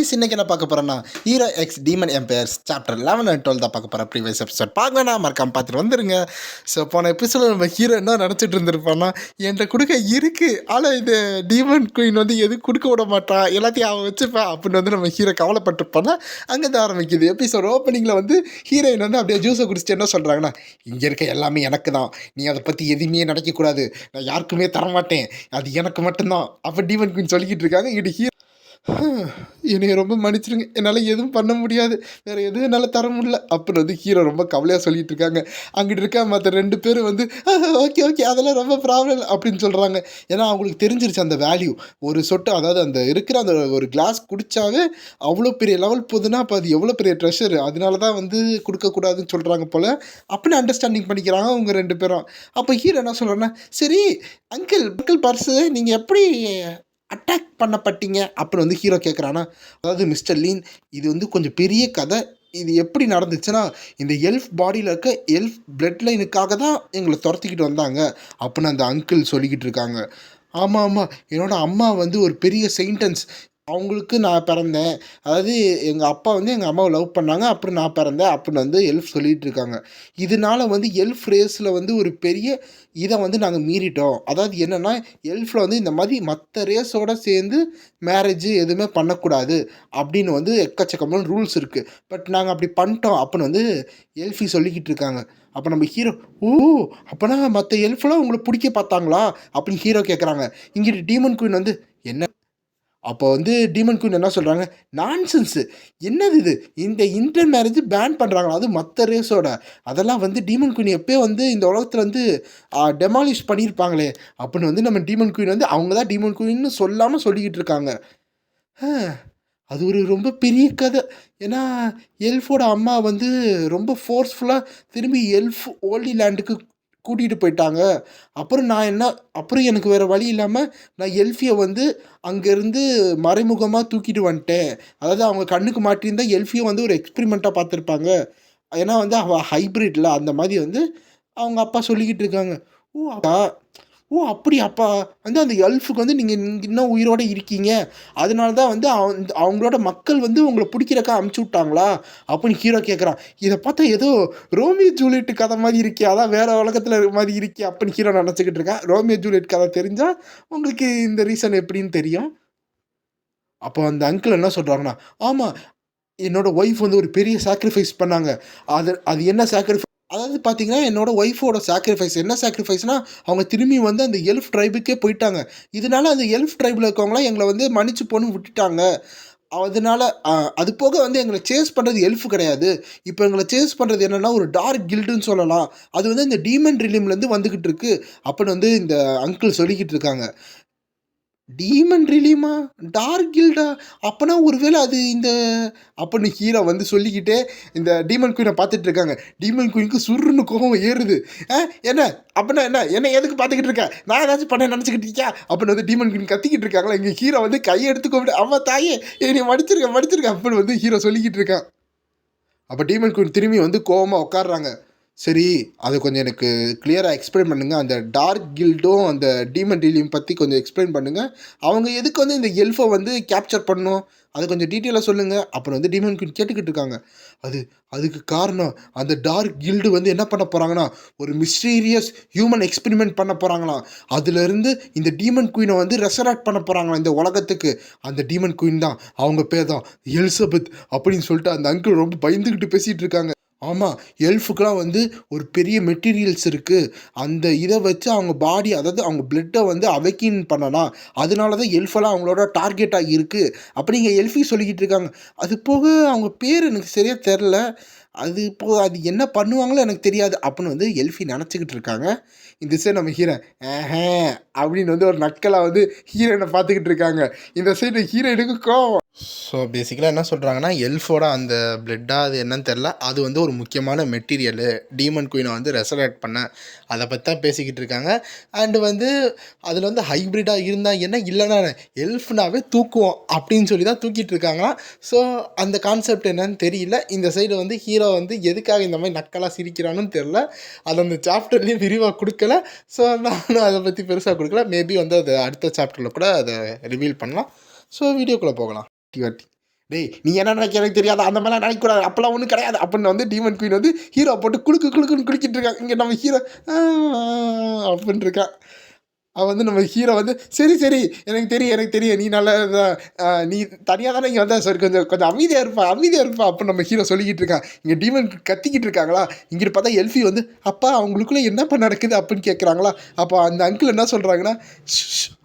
Guys இன்னைக்கு என்ன பார்க்க போகிறேன்னா hero X demon empires chapter 11 and 12 தான் பார்க்க போகிறேன். ப்ரீவியஸ் எபிசோட் பார்க்கணும்னா மறக்காம பார்த்துட்டு வந்துருங்க. ஸோ போன எபிசோட நம்ம ஹீரோ என்ன நினச்சிட்டு இருந்திருப்பான்னா, என்கிட்ட கொடுக்க இருக்குது, ஆனால் இது டீமன் குயின் வந்து எதுவும் கொடுக்க விட மாட்டான், எல்லாத்தையும் அவன் வச்சுப்பேன் அப்படின்னு வந்து நம்ம ஹீரோ கவலைப்பட்டிருப்பானா. அங்கே தான் ஆரம்பிக்குது எபிசோட். ஓப்பனிங்கில் வந்து ஹீரோயின் வந்து அப்படியே ஜூஸை குடிச்சிட்டு என்ன சொல்கிறாங்கன்னா, இங்கே இருக்க எல்லாமே எனக்கு தான், நீ அதை பற்றி எதுவுமே நினைக்கக்கூடாது, நான் யாருக்குமே தரமாட்டேன், அது எனக்கு மட்டும்தான் அப்போ டீமன் குயின் சொல்லிக்கிட்டு இருக்காங்க. இது ஹீரோ என்னை ரொம்ப மன்னிச்சிருங்க, என்னால் எதுவும் பண்ண முடியாது, வேறு எதுவும் என்னால் தர முடியல அப்படின்னு வந்து ஹீரோ ரொம்ப கவலையாக சொல்லிட்டு இருக்காங்க. அங்கிட்டு இருக்க மற்ற 2 பேர் வந்து ஓகே ஓகே அதெல்லாம் ரொம்ப ப்ராப்ளம் இல்லை அப்படின்னு சொல்கிறாங்க. ஏன்னா அவங்களுக்கு தெரிஞ்சிருச்சு அந்த வேல்யூ. ஒரு சொட்டு, அதாவது அந்த இருக்கிற அந்த ஒரு கிளாஸ் குடித்தாவே அவ்வளோ பெரிய லெவல் போகுதுன்னா அப்போ அது எவ்வளோ பெரிய ட்ரெஷர், அதனால தான் வந்து கொடுக்கக்கூடாதுன்னு சொல்கிறாங்க போல் அப்படின்னு அண்டர்ஸ்டாண்டிங் பண்ணிக்கிறாங்க அவங்க 2 பேரும். அப்போ ஹீரோ என்ன சொல்கிறேன்னா, சரி அங்கிள் அங்கிள் பர்ஸு நீங்கள் எப்படி அட்டாக் பண்ணப்பட்டீங்க அப்படின்னு வந்து ஹீரோ கேட்குறானா. அதாவது மிஸ்டர் லீன், இது வந்து கொஞ்சம் பெரிய கதை. இது எப்படி நடந்துச்சுன்னா, இந்த எல்ஃப் பாடியில் இருக்க எல்ஃப் பிளட் லைனுக்காக தான் எங்களை துரத்திக்கிட்டு வந்தாங்க அப்படின்னு அந்த அங்கிள் சொல்லிக்கிட்டு இருக்காங்க. ஆமாம் ஆமாம், என்னோடய அம்மா வந்து ஒரு பெரிய செயின்டன்ஸ், அவங்களுக்கு நான் பிறந்தேன், அதாவது எங்கள் அப்பா வந்து எங்கள் அம்மாவை லவ் பண்ணாங்க, அப்புறம் நான் பிறந்தேன் அப்படின்னு வந்து எல்ஃப் சொல்லிகிட்டு இருக்காங்க. இதனால் வந்து எல்ஃப் ரேஸில் வந்து ஒரு பெரிய இதை வந்து நாங்கள் மீறிட்டோம். அதாவது என்னென்னா, எல்ஃபில் வந்து இந்த மாதிரி மற்ற ரேஸோடு சேர்ந்து மேரேஜ் எதுவுமே பண்ணக்கூடாது அப்படின்னு வந்து எக்கச்சக்கமான ரூல்ஸ் இருக்குது. பட் நாங்கள் அப்படி பண்ணிட்டோம் அப்படின்னு வந்து எல்ஃபி சொல்லிக்கிட்டு இருக்காங்க. அப்போ நம்ம ஹீரோ, ஓ அப்போனா மற்ற எல்ஃபெலாம் உங்களை பிடிக்க பார்த்தாங்களா அப்படின்னு ஹீரோ கேட்குறாங்க. இங்கிட்டு டீமன் குயின் வந்து என்ன, அப்போ வந்து டீமன் குயின் என்ன சொல்கிறாங்க, நான்சென்ஸு, என்னது இது, இந்த இன்டர் மேரேஜ் பேன் பண்ணுறாங்களா, அது மற்ற ரேஸோட, அதெல்லாம் வந்து டீமன் குயின் எப்போயோ வந்து இந்த உலகத்தில் வந்து டெமாலிஷ் பண்ணியிருப்பாங்களே அப்படின்னு வந்து நம்ம டீமன் குயின் வந்து அவங்க தான் டீமன் குயின்னு சொல்லாமல் சொல்லிக்கிட்டு இருக்காங்க. அது ஒரு ரொம்ப பெரிய கதை. ஏன்னா எல்ஃபோட அம்மா வந்து ரொம்ப ஃபோர்ஸ்ஃபுல்லாக திரும்பி எல்ஃப் ஓல்டி லேண்டுக்கு கூட்டிகிட்டு போயிட்டாங்க. அப்புறம் எனக்கு வேறு வழி இல்லாமல் நான் எல்ஃபியை வந்து அங்கேருந்து மறைமுகமாக தூக்கிட்டு வந்துட்டேன். அதாவது அவங்க கண்ணுக்கு மாட்டியிருந்தா எல்ஃபியை வந்து ஒரு எக்ஸ்பிரிமெண்ட்டாக பார்த்துருப்பாங்க. ஏன்னா வந்து அவள் ஹைப்ரிட்டில் அந்த மாதிரி வந்து அவங்க அப்பா சொல்லிக்கிட்டு இருக்காங்க. அப்படி அப்பா வந்து அந்த எல்ஃபுக்கு வந்து நீங்கள் இன்னும் உயிரோடு இருக்கீங்க, அதனால தான் வந்து அவங்களோட மக்கள் வந்து உங்களை பிடிக்கிறக்கா அமுச்சு விட்டாங்களா அப்படின்னு ஹீரோ கேட்குறான். இதை பார்த்தா ஏதோ ரோமியோ ஜூலியட் கதை மாதிரி இருக்கே, அதான் வேறு உலகத்தில் இருக்க மாதிரி இருக்கே அப்படின்னு ஹீரோ நினச்சிக்கிட்டு இருக்கேன். ரோமியோ ஜூலியட் கதை தெரிஞ்சால் உங்களுக்கு இந்த ரீசன் எப்படின்னு தெரியும். அப்போ அந்த அங்கிள் என்ன சொல்கிறாங்கன்னா, ஆமாம் என்னோடய ஒய்ஃப் வந்து ஒரு பெரிய சாக்ரிஃபைஸ் பண்ணாங்க. அது என்ன சாக்ரிஃபைஸ், அதாவது பார்த்தீங்கன்னா என்னோடய ஒய்ஃபோட சாக்ரிஃபைஸ் என்ன சாக்ரிஃபைஸ்னால், அவங்க திரும்பி வந்து அந்த எல்ஃப் ட்ரைபுக்கே போயிட்டாங்க. இதனால அந்த எல்ஃப் ட்ரைபில் இருக்கவங்களாம் எங்களை வந்து மன்னிச்சு போன்னு விட்டுட்டாங்க. அதனால அது போக வந்து எங்களை சேஸ் பண்ணுறது எல்ஃப் கிடையாது, இப்போ எங்களை சேஸ் பண்ணுறது என்னென்னா ஒரு டார்க் கில்டுன்னு சொல்லலாம். அது வந்து இந்த டீமன் ரிலீம்லேருந்து வந்துக்கிட்டு இருக்கு அப்படின்னு வந்து இந்த அங்கிள் சொல்லிக்கிட்டு இருக்காங்க. டீமன் ரிலீமா, டார்க் கில்டா, அப்போனா ஒருவேளை அது இந்த அப்படின்னு ஹீரோ வந்து சொல்லிக்கிட்டே இந்த டீமன் குயினை பார்த்துட்டு இருக்காங்க. டீமன் குயினுக்கு சுருன்னு கோபம் ஏறுது. என்ன அப்படின்னா என்ன எதுக்கு பார்த்துக்கிட்டு இருக்க, நான் ஏதாச்சும் பண்ண நினச்சிக்கிட்டு இருக்கியா அப்படின்னு வந்து டீமன் குயின் கத்திக்கிட்டு இருக்காங்களா. இங்கே ஹீரோ வந்து கையை எடுத்து கூப்பிட்டு, அம்மா தாயே என்னை மடிச்சிருக்க அப்படின்னு வந்து ஹீரோ சொல்லிக்கிட்டு இருக்கான். அப்போ டீமன் குயின் திரும்பி வந்து கோபமாக உட்காடுறாங்க. சரி, அது கொஞ்சம் எனக்கு கிளியராக எக்ஸ்பிளைன் பண்ணுங்கள், அந்த டார்க் கில்டும் அந்த டீமன் டீலியும் பற்றி கொஞ்சம் எக்ஸ்பிளைன் பண்ணுங்கள், அவங்க எதுக்கு வந்து இந்த எல்ஃபை வந்து கேப்சர் பண்ணணும் அது கொஞ்சம் டீட்டெயிலாக சொல்லுங்கள் அப்புறம் வந்து டீமன் குயின் கேட்டுக்கிட்டு இருக்காங்க. அதுக்கு காரணம் அந்த டார்க் கில்டு வந்து என்ன பண்ண போகிறாங்கன்னா, ஒரு மிஸ்டீரியஸ் ஹியூமன் எக்ஸ்பெரிமெண்ட் பண்ண போகிறாங்களாம். அதுலேருந்து இந்த டீமன் குயினை வந்து ரெசராக்ட் பண்ண போகிறாங்களாம் இந்த உலகத்துக்கு. அந்த டீமன் குயின் தான், அவங்க பேர் தான் எலிசபெத் அப்படின்னு சொல்லிட்டு அந்த அங்கிள் ரொம்ப பயந்துக்கிட்டு பேசிகிட்டு இருக்காங்க. ஆமாம், எல்ஃபுக்கெலாம் வந்து ஒரு பெரிய மெட்டீரியல்ஸ் இருக்குது, அந்த இதை வச்சு அவங்க பாடி, அதாவது அவங்க பிளட்டை வந்து அவைக்கின் பண்ணலாம், அதனால தான் எல்ஃபெல்லாம் அவங்களோட டார்கெட்டாக இருக்குது அப்படிங்க எல்ஃபி சொல்லிக்கிட்டு இருக்காங்க. அது போக அவங்க பேர் எனக்கு சரியாக தெரில, அது இப்போ அது என்ன பண்ணுவாங்களோ எனக்கு தெரியாது அப்படின்னு வந்து எல்ஃபி நினச்சிக்கிட்டு இருக்காங்க. இந்த சைடு நம்ம ஹீரோன் அப்படின்னு வந்து ஒரு நக்கலாக வந்து ஹீரோயினை பார்த்துக்கிட்டு இருக்காங்க. இந்த சைடு ஹீரோயினுக்கு கோவம். ஸோ பேசிக்கலாக என்ன சொல்கிறாங்கன்னா, எல்ஃபோட அந்த பிளட்டாக அது என்னன்னு தெரில, அது வந்து ஒரு முக்கியமான மெட்டீரியலு டீமன் குயினை வந்து ரெசரக்ட் பண்ண, அதை பற்றி தான் பேசிக்கிட்டு இருக்காங்க. அண்டு வந்து அதில் வந்து ஹைப்ரிட்டாக இருந்தால் என்ன, இல்லைனா எல்ஃப்னாவே தூக்குவோம் அப்படின்னு சொல்லி தான் தூக்கிட்டு இருக்காங்க. ஸோ அந்த கான்செப்ட் என்னன்னு தெரியல. இந்த சைடு வந்து ஹீரோ வந்து எதுக்காக இந்த மாதிரி நக்கலாக சிரிக்கிறான்னு தெரில, அது அந்த சாப்டர்லேயும் விரிவாக கொடுக்கல. ஸோ நானும் அதை பற்றி பெருசாக கொடுக்கல. மேபி வந்து அது அடுத்த சாப்டரில் கூட அதை ரிவீல் பண்ணலாம். ஸோ வீடியோக்குள்ளே போகலாம். வாட்டி டேய் நீ என்ன நினைக்க எனக்கு தெரியாது, அந்த மாதிரிலாம் நினைக்கக்கூடாது, அப்போல்லாம் ஒன்றும் கிடையாது அப்படின்னு வந்து டீமன் குயின் வந்து ஹீரோ போட்டு குலுக்கு குலுக்குன்னு குளிக்கிட்டு இருக்காங்க. இங்கே நம்ம ஹீரோ அப்படின்னு இருக்கான். அவன் வந்து நம்ம ஹீரோ வந்து சரி சரி எனக்கு தெரியும் நீ நல்ல நீ தனியாக தானே இங்கே வந்தா சரி கொஞ்சம் கொஞ்சம் அமைதியாக இருப்பா அப்படின்னு நம்ம ஹீரோ சொல்லிக்கிட்டு இருக்கான். இங்கே டீமன் கத்திக்கிட்டு இருக்காங்களா, இங்கிட்டு பார்த்தா எல்ஃபி வந்து அப்பா அவங்களுக்குள்ளே என்னப்பா நடக்குது அப்படின்னு கேட்குறாங்களா. அப்போ அந்த அங்கிள் என்ன சொல்கிறாங்கன்னா,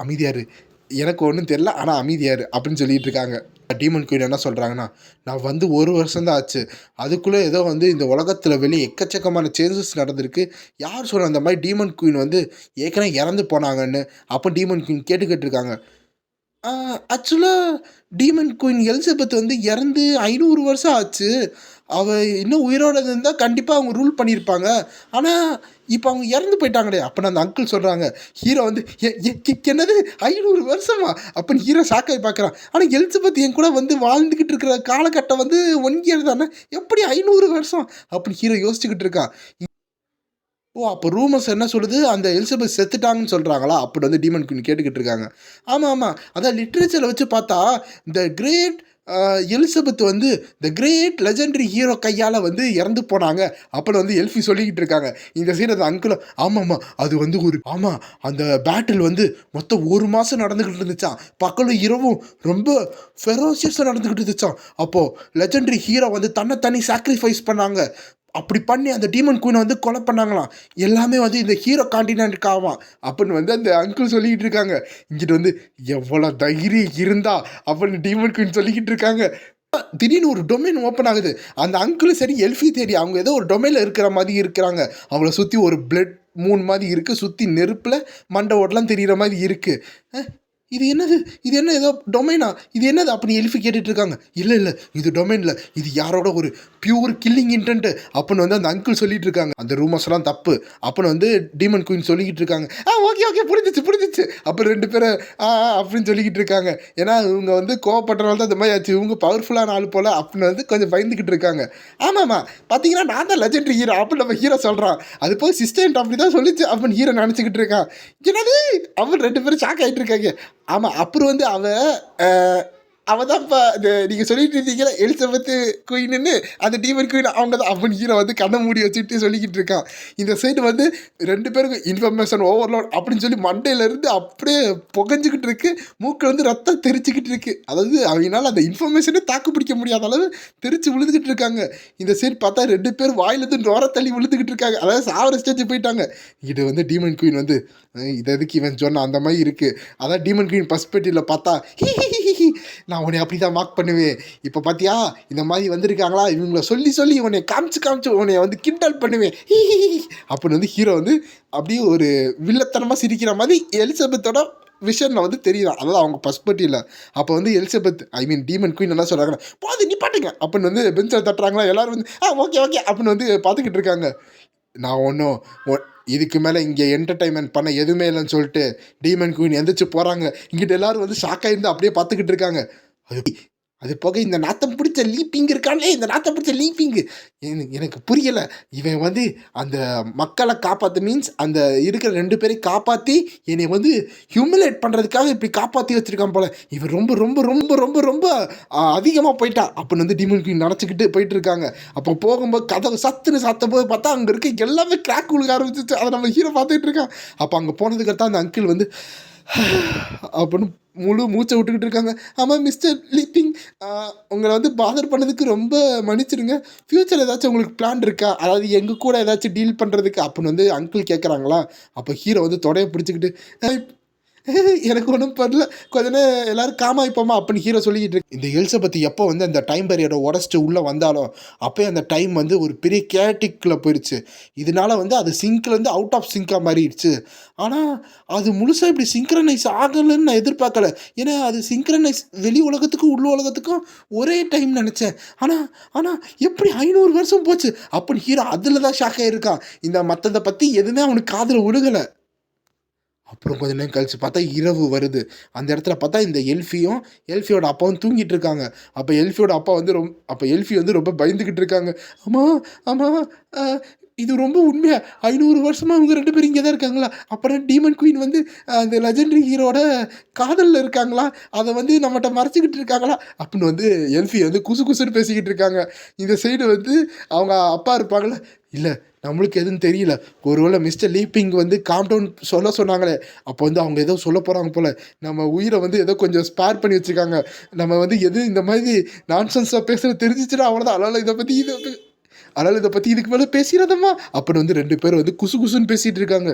அமைதியாரு, எனக்கு ஒன்றும் தெரில ஆனால் அமைதியாரு அப்படின்னு சொல்லிட்டு இருக்காங்க. டீமன் குயின் என்ன சொல்கிறாங்கன்னா, நான் வந்து 1 வருஷம்தான் ஆச்சு, அதுக்குள்ளே ஏதோ வந்து இந்த உலகத்தில் வெளியே எக்கச்சக்கமான சேஞ்சஸ் நடந்திருக்கு. யார் சொல்கிற அந்த மாதிரி டீமன் குயின் வந்து ஏற்கனவே இறந்து போனாங்கன்னு. அப்போ டீமன் குயின் கேட்டுக்கிட்டு இருக்காங்க. ஆக்சுவலாக டீமன் குயின் எலிசபெத் வந்து இறந்து 500 வருஷம் ஆச்சு. அவள் இன்னும் உயிரோடு இருந்தால் கண்டிப்பாக அவங்க ரூல் பண்ணியிருப்பாங்க. ஆனால் இப்போ அவங்க இறந்து போயிட்டாங்களே அப்படின்னு அந்த அங்கிள் சொல்கிறாங்க. ஹீரோ வந்து என்னது 500 வருஷமா அப்படின்னு ஹீரோ ஷாக்காகி பார்க்குறான். ஆனால் எலிசபெத் என் கூட வந்து வாழ்ந்துக்கிட்டு இருக்கிற காலகட்டம் வந்து 1 இயர் தானே, எப்படி 500 வருஷம் அப்படின்னு ஹீரோ யோசிச்சுக்கிட்டு இருக்கான். ஓ! அப்போ ரூமர்ஸ் என்ன சொல்லுது, அந்த எலிசபெத் செத்துட்டாங்கன்னு சொல்கிறாங்களா அப்படி வந்து டீமன் குயின் கேட்டுக்கிட்டு இருக்காங்க. ஆமாம், அதான் லிட்ரேச்சரில் வச்சு பார்த்தா த கிரேட் எலிசபெத் வந்து த கிரேட் லெஜெண்டரி ஹீரோ கையால் வந்து இறந்து போனாங்க அப்படின்னு வந்து எல்ஃபி சொல்லிக்கிட்டு இருக்காங்க. இந்த சைடு அந்த அங்கிளும் ஆமாம்மா அது வந்து அந்த பேட்டில் வந்து மொத்தம் 1 மாதம் நடந்துக்கிட்டு இருந்துச்சான், பகலும் இரவும் ரொம்ப ஃபெரோசியஸாக நடந்துக்கிட்டு இருந்துச்சான். அப்போது லெஜெண்டரி ஹீரோ வந்து தன்னை சாக்ரிஃபைஸ் பண்ணாங்க. அப்படி பண்ணி அந்த டீமன் குயினை வந்து கொலை பண்ணாங்களாம். எல்லாமே வந்து இந்த ஹீரோ காண்டினென்ட்காவாம் அப்படின்னு வந்து அந்த அங்கிள் சொல்லிக்கிட்டு இருக்காங்க. இங்கிட்டு வந்து எவ்வளோ தைரியம் இருந்தா அப்படின்னு டீமன் குயின் சொல்லிக்கிட்டு இருக்காங்க. திடீர்னு ஒரு டொமைன் ஓப்பன் ஆகுது. அந்த அங்கிளும் சரி எல்ஃபி தேடி அவங்க ஏதோ ஒரு டொமைனில் இருக்கிற மாதிரி இருக்கிறாங்க. அவங்கள சுற்றி ஒரு பிளட் மூன் மாதிரி இருக்குது, சுற்றி நெருப்பில் மண்டை ஓட்டலாம் தெரிகிற மாதிரி இருக்குது. இது என்னது, இது என்ன ஏதோ டொமைனா, இது என்னது அப்படின்னு எலிஃபி கேட்டுட்டு இருக்காங்க. இல்லை இது டொமைனில், இது யாரோட ஒரு பியூர் கில்லிங் இன்டென்ட் அப்படின்னு வந்து அந்த அங்கிள் சொல்லிட்டு இருக்காங்க. அந்த ரூமர்ஸ்லாம் தப்பு அப்படின்னு வந்து டீமன் குயின் சொல்லிக்கிட்டு இருக்காங்க. ஓகே புரிஞ்சிச்சு அப்புறம் 2 பேரும் அப்படின்னு சொல்லிக்கிட்டு இருக்காங்க. ஏன்னா இவங்க வந்து கோவப்பட்டனால தான் இந்த மாதிரி ஆச்சு, இவங்க பவர்ஃபுல்லான ஆள் போல் அப்படின்னு வந்து கொஞ்சம் பயந்துக்கிட்டு இருக்காங்க. ஆமாம்மா பார்த்தீங்கன்னா நான் தான் லெஜெண்டரி ஹீரோ அப்படின்னு நம்ம ஹீரோ சொல்கிறான். அது போய் சிஸ்டன்ட் அப்படி தான் சொல்லிச்சு அப்படின்னு ஹீரோ நினச்சிக்கிட்டு இருக்கான். என்னது அவன் 2 பேரும் ஷாக் ஆகிட்டு இருக்காங்க. ஆமாம் அப்புறம் வந்து அவள் தான் இப்போ இந்த நீங்கள் சொல்லிட்டு இருந்தீங்களா எலிசபெத்து குயின்னு, அந்த டீமன் குயின் அவங்க தான் அப்படின்னு ஹீரோ வந்து கண்ணை மூடி வச்சுட்டு சொல்லிக்கிட்டு இருக்கான். இந்த சைடு வந்து 2 பேருக்கும் இன்ஃபர்மேஷன் ஓவர்லோட் அப்படின்னு சொல்லி மண்டையிலேருந்து அப்படியே புகஞ்சிக்கிட்டு இருக்கு, மூக்கில் வந்து ரத்தம் தெரிச்சிக்கிட்டு இருக்கு. அதாவது அவங்களால அந்த இன்ஃபர்மேஷனே தாக்கு பிடிக்க முடியாத அளவு தெரிச்சு விழுதுகிட்டு இருக்காங்க. இந்த சைடு பார்த்தா 2 பேர் வாயிலேருந்து நோர தள்ளி விழுந்துக்கிட்டு இருக்காங்க, அதாவது சாவர ஸ்டேஜ் போயிட்டாங்க. இது வந்து டீமன் குயின் வந்து இது எதுக்கு இவன் சொன்ன அந்த மாதிரி இருக்குது. அதான் டீமன் குயின் பர்ஸ்பெக்டிவில் பார்த்தா நான் உன்னை அப்படி தான் மார்க் பண்ணுவேன், இப்போ பார்த்தியா இந்த மாதிரி வந்திருக்காங்களா இவங்கள சொல்லி உன்னை காமிச்சு உன்னை வந்து கிண்டல் பண்ணுவேன் அப்படின்னு வந்து ஹீரோ வந்து அப்படியே ஒரு வில்லத்தனமாக சிரிக்கிற மாதிரி எலிசபெத்தோட விஷனில் வந்து தெரியலாம். அதாவது அவங்க பர்ஸ்பெக்டிவில். அப்போ வந்து எலிசபெத் டீமன் குயின் என்ன சொல்கிறாங்கன்னா போது நிப்பாட்டுங்க அப்படின்னு வந்து பெஞ்சில் தட்டுறாங்களா, எல்லோரும் வந்து ஓகே அப்படின்னு வந்து பார்த்துக்கிட்டு இருக்காங்க. நான் ஒன்றும் இதுக்கு மேலே இங்கே என்டர்டைன்மெண்ட் பண்ண எதுவுமே இல்லைன்னு சொல்லிட்டு டீமன் குயின் எந்திரிச்சு போகிறாங்க. இங்கிட்ட எல்லோரும் வந்து ஷாக்காக இருந்து அப்படியே பார்த்துக்கிட்டு இருக்காங்க. அது போக இந்த நாத்தம் பிடிச்ச லீப்பிங் இருக்கானே, இந்த நாத்தம் பிடிச்ச லீப்பிங்கு எனக்கு புரியலை. இவன் வந்து அந்த மக்களை காப்பாற்ற மீன்ஸ் அந்த இருக்கிற 2 பேரையும் காப்பாற்றி என்னை வந்து ஹியூமிலேட் பண்ணுறதுக்காக இப்படி காப்பாற்றி வச்சுருக்கான் போல். இவன் ரொம்ப ரொம்ப ரொம்ப ரொம்ப ரொம்ப அதிகமாக போயிட்டான் அப்படின்னு வந்து டீமன் குயின் நினச்சிக்கிட்டு போயிட்டு இருக்காங்க. அப்போ போகும்போது கதவை சாத்தும் போது பார்த்தா அங்கே இருக்க எல்லாமே கிராக் உழுக ஆரம்பிச்சிச்சு. அதை நம்ம ஹீரோ பார்த்துக்கிட்டு இருக்கான். அப்போ அங்கே போனதுக்கடுத்து அந்த அங்கிள் வந்து அப்படின்னு முழு மூச்சை விட்டுக்கிட்டு இருக்காங்க. ஆமாம் மிஸ்டர் லீப்பிங், உங்களை வந்து பாதர் பண்ணதுக்கு ரொம்ப மன்னிச்சிடுங்க. ஃப்யூச்சர் ஏதாச்சும் உங்களுக்கு பிளான் இருக்கா, அதாவது எங்கள் கூட ஏதாச்சும் டீல் பண்ணுறதுக்கு அப்படின்னு வந்து அங்கிள் கேட்குறாங்களா. அப்போ ஹீரோ வந்து தொடையை பிடிச்சிக்கிட்டு எனக்கு ஒன்றும் பண்ணல, கொஞ்ச நேரம் எல்லோரும் காமாய்ப்போமா அப்படின்னு ஹீரோ சொல்லிக்கிட்டு இருக்கு. இந்த எலிசபெத் எப்போ வந்து அந்த டைம் பீரியடை உடச்சிட்டு உள்ளே வந்தாலும் அப்போயே அந்த டைம் வந்து ஒரு பெரிய கேட்டிக்கில் போயிடுச்சு. இதனால வந்து அது சிங்க்லேருந்து அவுட் ஆஃப் சிங்காக மாறிடுச்சு. ஆனால் அது முழுசாக இப்படி சிங்க்ரனைஸ் ஆகலைன்னு நான் எதிர்பார்க்கல. ஏன்னா அது சிங்க்ரனைஸ் வெளி உலகத்துக்கும் உள்ள உலகத்துக்கும் ஒரே டைம் நினச்சேன். ஆனால் எப்படி 500 வருஷம் போச்சு அப்படின்னு ஹீரோ அதில் தான் ஷாக் ஆகிருக்கான். இந்த மற்றதை பற்றி எதுவுமே அவனுக்கு காதில் விழுகலை. அப்புறம் கொஞ்ச நேரம் கழித்து பார்த்தா இரவு வருது. அந்த இடத்துல பார்த்தா இந்த எல்ஃபியோட அப்பாவும் தூங்கிட்டு இருக்காங்க. அப்போ எல்ஃபியோட அப்பா வந்து எல்ஃபி வந்து ரொம்ப பயந்துக்கிட்டு இருக்காங்க. ஆமாம் இது ரொம்ப உண்மையா 500 வருஷமா அவங்க 2 பேரும் இங்கே தான் இருக்காங்களா? அப்புறம் டீமன் குயின் வந்து அந்த லெஜெண்டரி ஹீரோட காதலில் இருக்காங்களா? அதை வந்து நம்மகிட்ட மறைச்சிக்கிட்டு இருக்காங்களா? அப்படின்னு வந்து எல்ஃபி வந்து குசு குசுன்னு பேசிக்கிட்டு இருக்காங்க. இந்த சைடு வந்து அவங்க அப்பா இருப்பாங்களே, இல்லை நம்மளுக்கு எதுவும் தெரியல, ஒருவேளை மிஸ்டர் லீப்பிங் வந்து காம் டவுன் சொல்ல சொன்னாங்களே, அப்போ வந்து அவங்க ஏதோ சொல்ல போகிறாங்க போல், நம்ம உயிரை வந்து ஏதோ கொஞ்சம் ஸ்பேர் பண்ணி வச்சுருக்காங்க, நம்ம வந்து எது இந்த மாதிரி நான்சென்ஸாக பேசுகிறது தெரிஞ்சிச்சுன்னா அவ்வளோதான், அதனால் இதை பற்றி இதுக்கு மேலே பேசிடாதம்மா அப்படின்னு வந்து 2 பேரும் வந்து குசு குசுன்னு பேசிகிட்டு இருக்காங்க.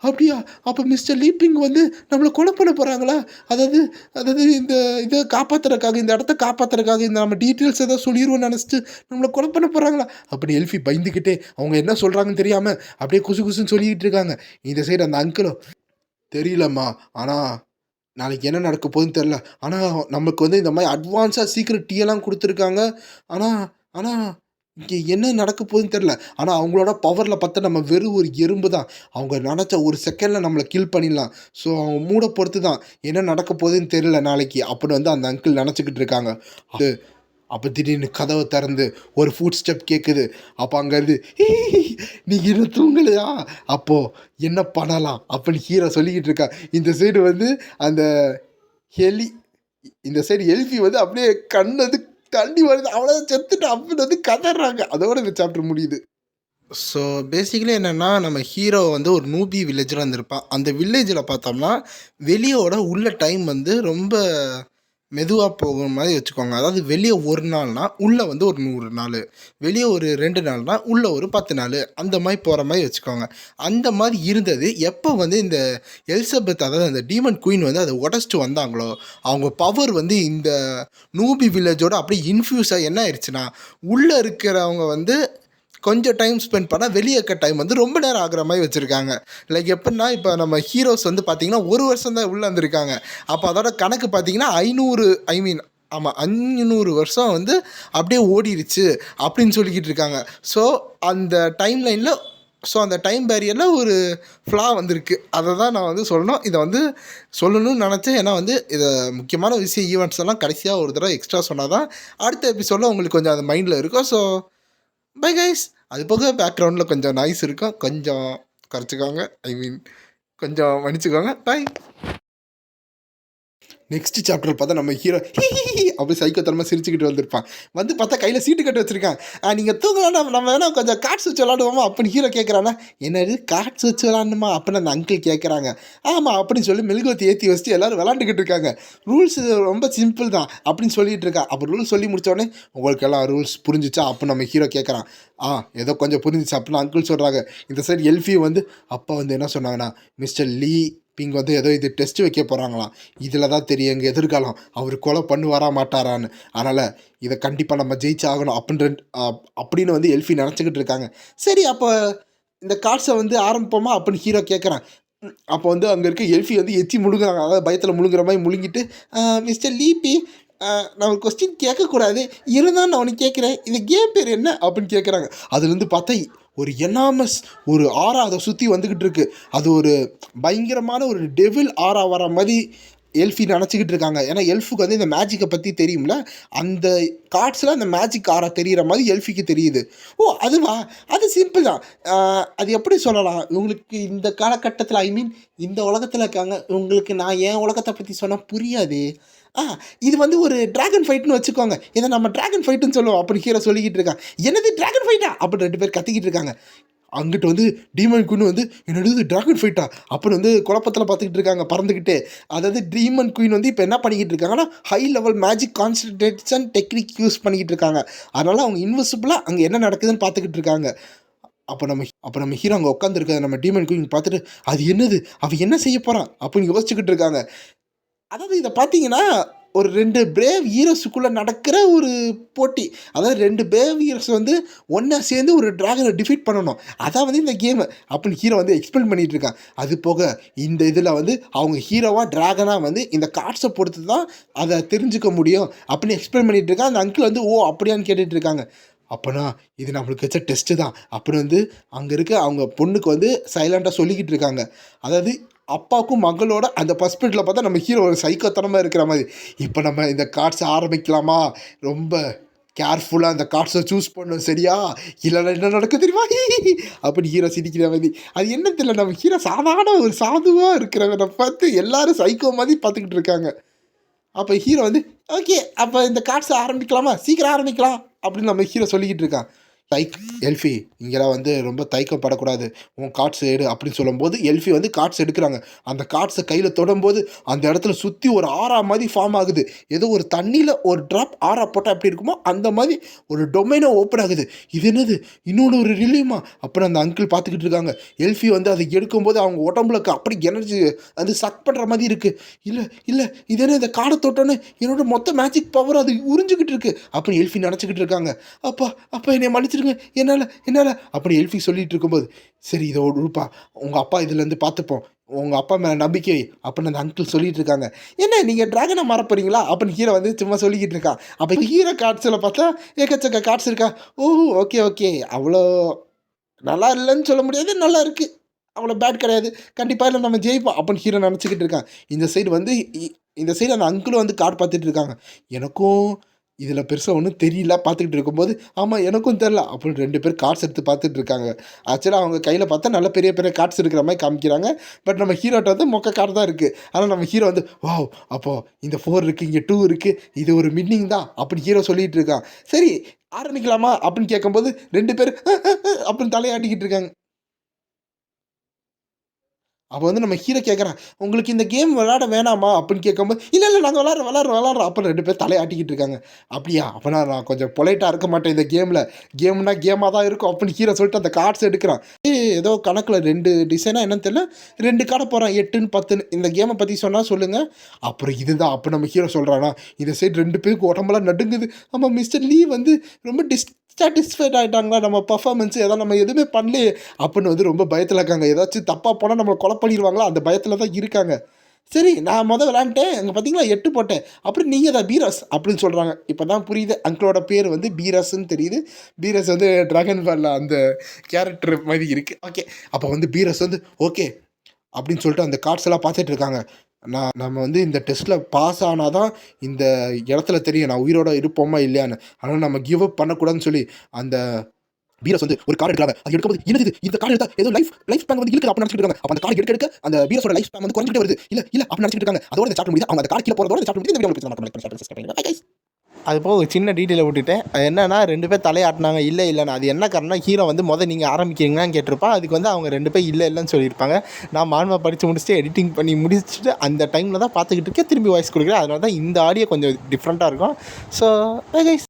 அப்படியா? அப்போ மிஸ்டர் லீப்பிங் வந்து நம்மளை கொலை பண்ண போகிறாங்களா? அதாவது அதாவது இந்த இதை காப்பாற்றுறதுக்காக, இந்த இடத்த காப்பாற்றுறதுக்காக இந்த நம்ம டீட்டெயில்ஸ் ஏதாவது சொல்லிடுவோம்னு நினச்சிட்டு நம்மளை கொலை பண்ண போகிறாங்களா? அப்படி எல்ஃபி பயந்துக்கிட்டே அவங்க என்ன சொல்கிறாங்கன்னு தெரியாமல் அப்படியே குசு குசுன்னு சொல்லிக்கிட்டு இருக்காங்க. இந்த சைடு அந்த அங்கிளும், தெரியலம்மா, ஆனால் நாளைக்கு என்ன நடக்க போகுதுன்னு தெரில, ஆனால் நமக்கு வந்து இந்த மாதிரி அட்வான்ஸாக சீக்ரெட் டீயெல்லாம் கொடுத்துருக்காங்க, ஆனால் ஆனால் இங்கே என்ன நடக்க போகுதுன்னு தெரில, ஆனால் அவங்களோட பவரில் பார்த்தா நம்ம வெறும் ஒரு எறும்பு தான், அவங்க நினச்ச ஒரு செகண்டில் நம்மளை கில் பண்ணிடலாம், ஸோ அவங்க மூட பொறுத்து தான் என்ன நடக்க போகுதுன்னு தெரில நாளைக்கு அப்படின்னு வந்து அந்த அங்கிள் நினச்சிக்கிட்டு இருக்காங்க. அது அப்போ திடீர்னு கதவை திறந்து ஒரு ஃபுட் ஸ்டெப் கேட்குது. அப்போ அங்கேருந்து நீ என்ன தூங்கலையா, அப்போது என்ன பண்ணலாம் அப்படின்னு ஹீரோ சொல்லிக்கிட்டு இருக்கா. இந்த சைடு வந்து அந்த ஹெலி இந்த சைடு எல்ஃபி வந்து அப்படியே கண் வந்து தண்ணி வருது, அவ்வளோ செத்துட்டு அப்படின்னு வந்து கதறாங்க. அதோட இந்த சாப்டர் முடியுது. ஸோ பேசிக்கலி என்னென்னா, நம்ம ஹீரோ வந்து ஒரு நூபி வில்லேஜில் இருந்திருப்பான். அந்த வில்லேஜில் பார்த்தோம்னா வெளியோட உள்ள டைம் வந்து ரொம்ப மெதுவாக போகிற மாதிரி வச்சுக்கோங்க. அதாவது வெளியே ஒரு நாள்னா உள்ளே வந்து ஒரு 100 நாள், வெளியே ஒரு 2 நாள்னா உள்ளே ஒரு 10 நாள், அந்த மாதிரி போகிற மாதிரி வச்சுக்கோங்க. அந்த மாதிரி இருந்தது எப்போ வந்து இந்த எலிசபெத், அதாவது அந்த டீமன் குயின் வந்து அதை உடச்சிட்டு வந்தாங்களோ, அவங்க பவர் வந்து இந்த நூபி வில்லேஜோட அப்படியே இன்ஃப்யூஸாக என்ன ஆயிடுச்சுன்னா, உள்ளே இருக்கிறவங்க வந்து கொஞ்சம் டைம் ஸ்பெண்ட் பண்ணால் வெளியே இருக்க டைம் வந்து ரொம்ப நேரம் ஆகிற மாதிரி வச்சுருக்காங்க. லைக் எப்படின்னா, இப்போ நம்ம ஹீரோஸ் வந்து பார்த்திங்கன்னா 1 வருஷம் தான் உள்ளே வந்திருக்காங்க. அப்போ அதோட கணக்கு பார்த்திங்கன்னா 500 ஆமாம் 500 வருஷம் வந்து அப்படியே ஓடிடுச்சு அப்படின்னு சொல்லிக்கிட்டு இருக்காங்க. ஸோ அந்த டைம் லைனில் அந்த டைம் பேரியரில் ஒரு ஃப்ளா வந்திருக்கு. அதை தான் நான் வந்து சொல்லணும். இதை வந்து சொல்லணும்னு நினச்சேன். ஏன்னா வந்து இதை முக்கியமான விஷயம் ஈவெண்ட்ஸ் எல்லாம் கடைசியாக ஒரு தடவை எக்ஸ்ட்ரா சொன்னால் தான் அடுத்த எபிசோடில் உங்களுக்கு கொஞ்சம் அது மைண்டில் இருக்கும். So bye guys. அது போக பேக்ரவுண்டில் கொஞ்சம் நாய்ஸ் இருக்கும், கொஞ்சம் குறைச்சிக்கோங்க, கொஞ்சம் மன்னிச்சுக்கோங்க. பை. நெக்ஸ்ட் சாப்டர் பார்த்தா நம்ம ஹீரோ அப்படி சைக்கோத்தனமாக சிரிச்சுக்கிட்டு வந்திருப்பான். வந்து பார்த்தா கையில் சீட்டு கட்டு வச்சுருக்கான். நீங்கள் தூங்கலாம், நம்ம வேணால் கொஞ்சம் கார்ட்ஸ் வச்சு விளாடுவோமா அப்படின்னு ஹீரோ கேட்குறானா. என்னது கார்ட்ஸ் வச்சு விளாடணுமா அப்படின்னு அந்த அங்கிள் கேட்குறாங்க. ஆமாம் அப்படின்னு சொல்லி மெழுகுவத்தி ஏற்றி வச்சுட்டு எல்லோரும் விளாண்டுக்கிட்டு இருக்காங்க. ரூல்ஸ் ரொம்ப சிம்பிள் தான் அப்படின்னு சொல்லிட்டு இருக்கா. அப்போ ரூல்ஸ் சொல்லி முடித்தோடனே உங்களுக்கு எல்லாம் ரூல்ஸ் புரிஞ்சிச்சா அப்படின்னு நம்ம ஹீரோ கேட்குறான். ஏதோ கொஞ்சம் புரிஞ்சிச்சு அப்படின்னு அங்கிள் சொல்கிறாங்க. இந்த சைடு எல்ஃபி வந்து அப்பா வந்து என்ன சொன்னாங்கன்னா, மிஸ்டர் லீ பிங் வந்து ஏதோ இது டெஸ்ட் வைக்க போகிறாங்களாம், இதில் தான் தெரியும் எங்கள் எதிர்காலம் அவர் கொலை பண்ணுவாரா மாட்டாரான்னு, அதனால் இதை கண்டிப்பாக நம்ம ஜெயிச்சாகணும் அப்படின்னு வந்து எல்ஃபி நினச்சிக்கிட்டு இருக்காங்க. சரி அப்போ இந்த கார்ட்ஸை வந்து ஆரம்பிப்போமா அப்படின்னு ஹீரோ கேட்குறான். அப்போ வந்து அங்கே இருக்க எல்ஃபி வந்து எச்சி முழுங்குறாங்க, அதாவது பயத்தில் முழுங்குற மாதிரி முழுங்கிட்டு, மிஸ்டர் லீபி நான் ஒரு கொஸ்டின் கேட்கக்கூடாது, இருந்தால் நான் உனக்கு கேட்குறேன், இந்த கேம் பேர் என்ன அப்படின்னு கேட்குறாங்க. அதுலேருந்து பார்த்தா ஒரு எனாமஸ் ஒரு ஆரா அதை சுற்றி வந்துக்கிட்டு இருக்குது. அது ஒரு பயங்கரமான ஒரு டெவில் ஆரா வர மாதிரி எல்ஃபி நினச்சிக்கிட்டு இருக்காங்க. ஏன்னா எல்ஃபுக்கு வந்து இந்த மேஜிக்கை பற்றி தெரியும்ல, அந்த கார்ட்ஸில் அந்த மேஜிக் ஆரா தெரிகிற மாதிரி எல்ஃபிக்கு தெரியுது. ஓ அதுவா, அது சிம்பிள் தான். அது எப்படி சொல்லலாம், உங்களுக்கு இந்த காலகட்டத்தில் இந்த உலகத்தில் இருக்காங்க, உங்களுக்கு நான் என் உலகத்தை பற்றி சொன்னால் புரியாது. இது வந்து ஒரு ட்ராகன் ஃபைட்னு வச்சுக்கோங்க, இதை நம்ம ட்ராகன் ஃபைட்டுன்னு சொல்லுவோம் அப்படின்னு ஹீரோ சொல்லிக்கிட்டு இருக்கான். என்னது ட்ராகன் ஃபைட்டா அப்படின்னு 2 பேர் கத்திக்கிட்டு இருக்காங்க. அங்கிட்ட வந்து டீமன் குயின் வந்து என்னது ட்ராகன் ஃபைட்டா அப்படின்னு வந்து குழப்பத்தில் பார்த்துக்கிட்டு இருக்காங்க பறந்துக்கிட்டே. அதாவது டீமன் குயின் வந்து இப்போ என்ன பண்ணிக்கிட்டு இருக்காங்கன்னா high level magic concentration technique use பண்ணிக்கிட்டு இருக்காங்க. அதனால் அவங்க இன்விசிபிளாக அங்கே என்ன நடக்குதுன்னு பார்த்துக்கிட்டு இருக்காங்க. அப்போ நம்ம ஹீரோ அங்கே உட்காந்துருக்காங்க. நம்ம டீமன் குயின் பார்த்துட்டு அது என்னது, அவன் என்ன செய்ய போகிறான் அப்படின்னு யோசிச்சுக்கிட்டு இருக்காங்க. அதாவது இதை பார்த்தீங்கன்னா ஒரு 2 பிரேவ் ஹீரோஸுக்குள்ளே நடக்கிற ஒரு போட்டி. அதாவது 2 பிரேவ் ஹீரோஸ் வந்து ஒன்றா சேர்ந்து ஒரு ட்ராகனை டிஃபீட் பண்ணணும், அதான் வந்து இந்த கேமு அப்படின்னு ஹீரோ வந்து எக்ஸ்பிளைன் பண்ணிகிட்டு இருக்கான். அது போக இந்த இதில் வந்து அவங்க ஹீரோவாக ட்ராகனாக வந்து இந்த கார்ட்ஸை பொறுத்து தான் அதை தெரிஞ்சுக்க முடியும் அப்படின்னு எக்ஸ்பிளைன் பண்ணிகிட்டு இருக்கான். அந்த அங்கிள் வந்து ஓ அப்படியான்னு கேட்டுட்டு இருக்காங்க. அப்போனா இது நம்மளுக்கு வச்ச டெஸ்ட்டு தான் அப்படின்னு வந்து அங்கே இருக்க அவங்க பொண்ணுக்கு வந்து சைலண்ட்டாக சொல்லிக்கிட்டு இருக்காங்க. அதாவது அப்பாவுக்கும் மகளோட அந்த பர்ஸ்பெக்டில் பார்த்தா நம்ம ஹீரோ ஒரு சைக்கோத்தனமாக இருக்கிற மாதிரி. இப்போ நம்ம இந்த கார்ட்ஸை ஆரம்பிக்கலாமா, ரொம்ப கேர்ஃபுல்லாக அந்த கார்ட்ஸை சூஸ் பண்ணணும் சரியா, இல்லைன்னா என்ன நடக்கும் தெரியுமா அப்படி ஹீரோ சிரிக்கிற மாதிரி. அது என்ன தெரியல, நம்ம ஹீரோ சாதாரண ஒரு சாதுவாக இருக்கிறவனை பார்த்து எல்லாரும் சைக்கோ மாதிரி பார்த்துக்கிட்டு இருக்காங்க. அப்போ ஹீரோ வந்து ஓகே அப்போ இந்த கார்ட்ஸை ஆரம்பிக்கலாமா, சீக்கிரம் ஆரம்பிக்கலாம் அப்படின்னு நம்ம ஹீரோ சொல்லிக்கிட்டு இருக்கான். எல்ஃபி இங்கெல்லாம் வந்து ரொம்ப தயக்கப்படக்கூடாது, உன் கார்ட்ஸ் எடு அப்படின்னு சொல்லும்போது எல்ஃபி வந்து கார்ட்ஸ் எடுக்கிறாங்க. அந்த கார்ட்ஸை கையில் தொடும்போது அந்த இடத்துல சுற்றி ஒரு ஆறா மாதிரி ஃபார்ம் ஆகுது. ஏதோ ஒரு தண்ணியில் ஒரு ட்ராப் ஆறா போட்டால் எப்படி இருக்குமோ அந்த மாதிரி ஒரு டொமைனோ ஓப்பன் ஆகுது. இது என்னது, இன்னொன்று ஒரு ரிலீமா அப்புறம் அந்த அங்கிள் பார்த்துக்கிட்டு இருக்காங்க. எல்ஃபி வந்து அதை எடுக்கும்போது அவங்க உடம்புல அப்படி எனர்ஜி அது சக் பண்ணுற மாதிரி இருக்குது. இல்லை இல்லை இது என்ன, இந்த காடை தொட்டோன்னு என்னோட மொத்த மேஜிக் பவர் அது உறிஞ்சிக்கிட்டு இருக்கு அப்படின்னு எல்ஃபி நினச்சிக்கிட்டு இருக்காங்க. அப்பா அப்பா என்னை மன்னிச்சிருங்க, என்னால் அப்படி எல்ஃபி சொல்லிட்டு இருக்கும்போது, சரி இதை உடுப்பா, உங்கள் அப்பா இதுலேருந்து பார்த்துப்போம், உங்கள் அப்பா மேலே நம்பிக்கை அப்படின்னு அந்த அங்கிள் சொல்லிட்டு இருக்காங்க. என்ன நீங்கள் ட்ராகனை மாற போகிறீங்களா அப்படின்னு ஹீரோ வந்து சும்மா சொல்லிக்கிட்டு இருக்கான். அப்போ ஹீரோ கார்ட்ஸில் பார்த்தா ஏக்கச்சக்க கார்ட்ஸ் இருக்கா. ஓ ஓகே ஓகே, அவ்வளோ நல்லா இல்லைன்னு சொல்ல முடியாது, நல்லா இருக்குது, அவ்வளோ பேட் கிடையாது, கண்டிப்பாக இல்லை நம்ம ஜெயிப்போம் அப்படின்னு ஹீரோ நினச்சிக்கிட்டு இருக்கான். இந்த சைடு வந்து இந்த சைடு அந்த அங்கிளும் வந்து கார்டு பார்த்துட்டு இருக்காங்க. எனக்கும் இதில் பெருசாக ஒன்றும் தெரியல பார்த்துக்கிட்டு இருக்கும்போது, ஆமாம் எனக்கும் தெரில அப்படின்னு 2 பேர் கார்ட்ஸ் எடுத்து பார்த்துட்டு இருக்காங்க. ஆக்சுவலாக அவங்க கையில் பார்த்தா நல்ல பெரிய பெரிய கார்ட்ஸ் இருக்கிற மாதிரி காமிக்கிறாங்க. பட் நம்ம ஹீரோட்ட வந்து மொக்க கார்டு தான் இருக்குது. ஆனால் நம்ம ஹீரோ வந்து வாவ் அப்போது இந்த 4 இருக்குது, இங்கே 2 இருக்குது, இது ஒரு மின்னிங் தான் அப்படி ஹீரோ சொல்லிகிட்டு இருக்கான். சரி ஆரம்பிக்கலாமா அப்படின்னு கேட்கும்போது 2 பேர் அப்படின்னு தலையாட்டிக்கிட்டு இருக்காங்க. அப்போ வந்து நம்ம ஹீரோ கேட்குறான், உங்களுக்கு இந்த கேம் விளையாட வேணாமா அப்படின்னு கேட்கும்போது, இல்லை இல்லை நாங்கள் விளாட்றோம் அப்போ 2 பேர் தலையாட்டிக்கிட்டு இருக்காங்க. அப்படியா, அப்போனா நான் கொஞ்சம் பொலைட்டாக இருக்க மாட்டேன் இந்த கேமில், கேம்னா கேமாக தான் இருக்கும் அப்படின்னு ஹீரோ சொல்லிட்டு அந்த கார்ட்ஸ் எடுக்கிறான். ஏதோ கணக்கில் 2 டிசைனாக என்னன்னு தெரியல, 2 கார்டை போகிறான் 8ன்னு 10ன்னு. இந்த கேமை பற்றி சொன்னால் சொல்லுங்கள். அப்புறம் இதுதான் அப்போ நம்ம ஹீரோ சொல்கிறானா, இந்த சைடு 2 பேருக்கு உடம்பெல்லாம் நடுங்குது. ஆமாம் மிஸ்டர் லீ வந்து ரொம்ப சாட்டிஸ்ஃபைட் ஆகிட்டாங்களா நம்ம பர்ஃபார்மன்ஸு, எதாவது நம்ம எதுவுமே பண்ணலையே அப்படின்னு வந்து ரொம்ப பயத்தில் இருக்காங்க. ஏதாச்சும் தப்பாக போனால் நம்மளை கொலை பண்ணிடுவாங்களா அந்த பயத்தில் தான் இருக்காங்க. சரி நான் விளாண்டேன், அங்கே பார்த்தீங்களா 8 போட்டேன், அப்புறம் நீங்கள் தான் பீரஸ் அப்படின்னு சொல்கிறாங்க. இப்போ தான் புரியுது அங்கிளோட பேர் வந்து பீரஸ்ன்னு தெரியுது. பீரஸ் வந்து ட்ராகன் பாலில் அந்த கேரக்டர் மாதிரி இருக்குது. ஓகே அப்போ வந்து பீரஸ் வந்து ஓகே அப்படின்னு சொல்லிட்டு அந்த கார்ட்ஸ் எல்லாம் பார்த்துட்டு இருக்காங்க. நம்ம வந்து இந்த டெஸ்ட்டில் பாஸ் ஆனால் தான் இந்த இடத்துல தெரியும் நான் உயிரோட இருப்போமா இல்லையான்னு. ஆனால் நம்ம கிவ் அப் பண்ணக்கூடாதுன்னு சொல்லி அந்த பீரஸ் வந்து ஒரு கார்டு எடுக்கிறாங்க. அது எடுக்கும்போது என்னது இந்த கார்டு எடுத்தா ஏதோ லைஃப் ஸ்பேன் வந்து இருக்கு அப்படின்னு நினச்சிட்டு இருக்காங்க. அப்போ அந்த கார்டு எடுக்க அந்த பீரஸோட லைஃப் ஸ்பேன் வந்து குறைஞ்சிட்டே வருது. இல்லை அப்படி நினச்சிட்டு இருக்காங்க. அதோட இந்த சாப்டர் முடியுது. அவங்க அந்த கார்டு கீழே போகிறதோட இந்த சாப்டர் முடியுது. இந்த வீடியோ அது போக ஒரு சின்ன டீட்டெயிலை விட்டுட்டேன். என்னன்னா 2 பேர் தலையாட்டினாங்க இல்லை இல்லைன்னு. அது என்ன காரணம், ஹீரோ வந்து நீங்கள் ஆரம்பிக்கிறீங்களான்னு கேட்டிருப்பான். அதுக்கு வந்து அவங்க 2 பேர் இல்லைன்னு சொல்லியிருப்பாங்க. நான் மான்மா படித்து முடிச்சுட்டு எடிட்டிங் பண்ணி முடிச்சுட்டு அந்த டைமில் தான் பார்த்துக்கிட்டு இருக்கேன், திரும்பி வாய்ஸ் கொடுக்குறேன். அதனால தான் இந்த ஆடியோ கொஞ்சம் டிஃப்ரெண்ட்டாக இருக்கும். So guys